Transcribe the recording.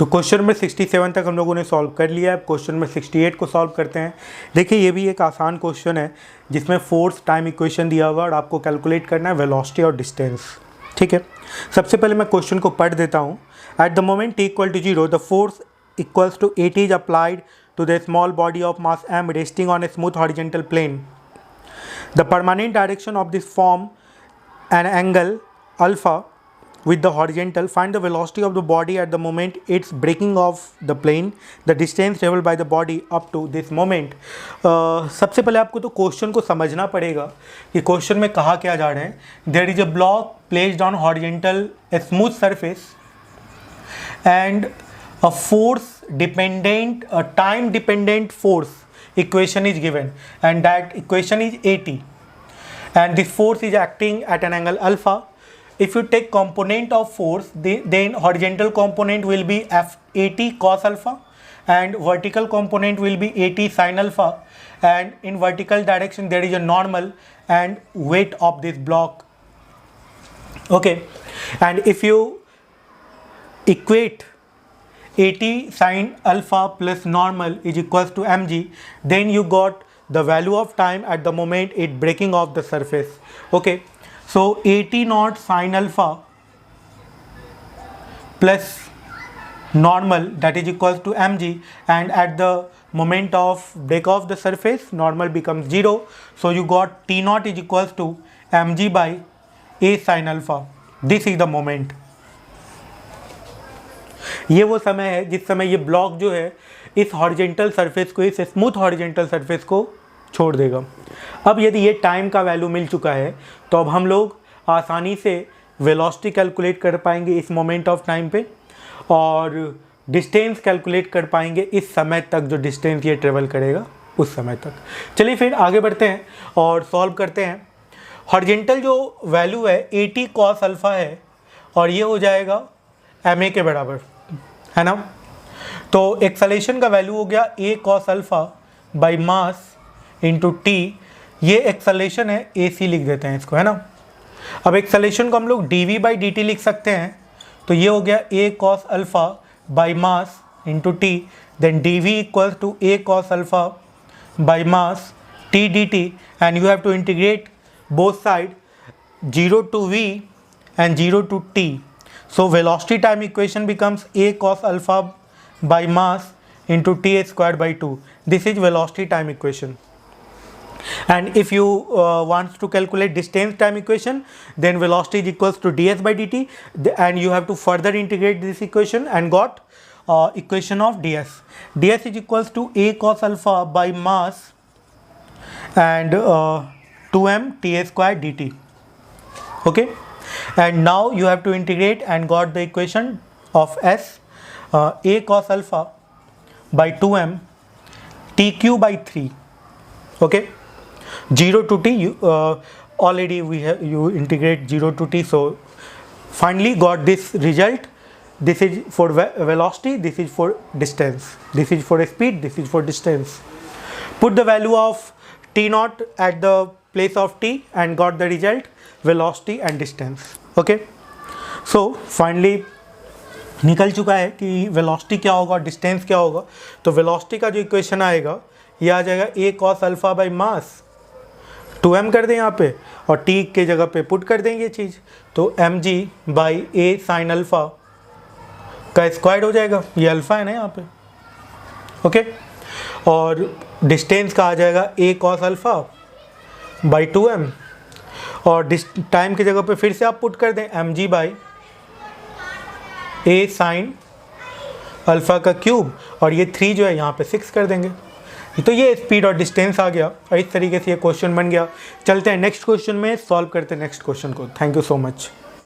तो question number 67 तक हम लोगों ने सॉल्व कर लिया है। क्वेश्चन नंबर 68 को सॉल्व करते हैं। देखिए ये भी एक आसान क्वेश्चन है जिसमें फोर्स टाइम इक्वेशन दिया हुआ और आपको कैलकुलेट करना है वेलोसिटी और डिस्टेंस। ठीक है, सबसे पहले मैं क्वेश्चन को पढ़ देता हूँ। At the moment t equal to 0 the force equals to 8 is applied to the small body of mass m resting on a smooth horizontal plane. The permanent direction of this form an angle alpha with the horizontal. Find the velocity of the body at the moment it's breaking off the plane, the distance traveled by the body up to this moment. सबसे पहले आपको तो question को समझना पड़ेगा कि question में कहा क्या जा रहा है। There is a block placed on horizontal a smooth surface and a force dependent, a time dependent force equation is given and that equation is AT and this force is acting at an angle alpha. If you take component of force, then horizontal component will be F80 cos alpha and vertical component will be 80 sin alpha, and in vertical direction there is a normal and weight of this block. Okay, and if you equate 80 sin alpha plus normal is equals to mg, then you got the value of time at the moment it breaking off the surface. Okay, so 80 naught sin alpha plus normal that is equals to mg, and at the moment of break off the surface normal becomes 0, so you got t naught is equals to mg by a sin alpha. This is the moment. ये वो समय है जिस समय ये block जो है इस हॉरिजॉन्टल सरफेस को, इस स्मूथ हॉरिजॉन्टल सरफेस को छोड़ देगा। अब यदि ये टाइम का वैल्यू मिल चुका है तो अब हम लोग आसानी से वेलोसिटी कैलकुलेट कर पाएंगे इस मोमेंट ऑफ टाइम पे, और डिस्टेंस कैलकुलेट कर पाएंगे इस समय तक जो डिस्टेंस ये ट्रेवल करेगा उस समय तक। चलिए फिर आगे बढ़ते हैं और सॉल्व करते हैं। हॉरिजॉन्टल जो वैल्यू है 80 cos अल्फ़ा है और ये हो जाएगा ma के बराबर, है ना। तो एक्सेलेरेशन का वैल्यू हो गया a cos alpha by mass into T. ये एक्सेलेरेशन है AC लिख देते हैं इसको, है ना। अब एक्सेलेरेशन को हम लोग dv बाई dt लिख सकते हैं, तो ये हो गया a cos alpha by mass into T, then dv equals to a cos alpha by mass t dt, and you have to integrate both side 0 to v and 0 to t. So velocity time equation becomes a cos alpha by mass into t squared by 2. This is velocity time equation. And if you want to calculate distance time equation, then velocity is equals to ds by dt, and you have to further integrate this equation and got equation of ds. ds is equals to a cos alpha by mass and 2m t square dt. Okay, and now you have to integrate and got the equation of s a cos alpha by 2m tq by 3. Okay, 0 to t, already we have you integrate 0 to t, so finally got this result. This is for velocity, this is for distance, this is for speed, this is for distance. Put the value of t naught at the place of t and got the result velocity and distance. Okay, so finally निकल चुका है कि velocity क्या होगा और distance क्या होगा। तो वेलोसिटी का जो इक्वेशन आएगा ये आ जाएगा a cos alpha by mass 2m कर दें यहाँ पे, और t के जगह पे पुट कर देंगे ये चीज़, तो mg by a sine alpha का स्क्वायर हो जाएगा। ये अल्फ़ा है ना यहाँ पे। ओके, और डिस्टेंस का आ जाएगा a cos alpha by 2m, और टाइम की जगह पे फिर से आप पुट कर दें mg by a sine alpha का क्यूब, और ये 3 जो है यहाँ पे 6 कर देंगे। तो ये स्पीड और डिस्टेंस आ गया, और इस तरीके से ये क्वेश्चन बन गया। चलते हैं नेक्स्ट क्वेश्चन में, सॉल्व करते हैं नेक्स्ट क्वेश्चन को। Thank you so much.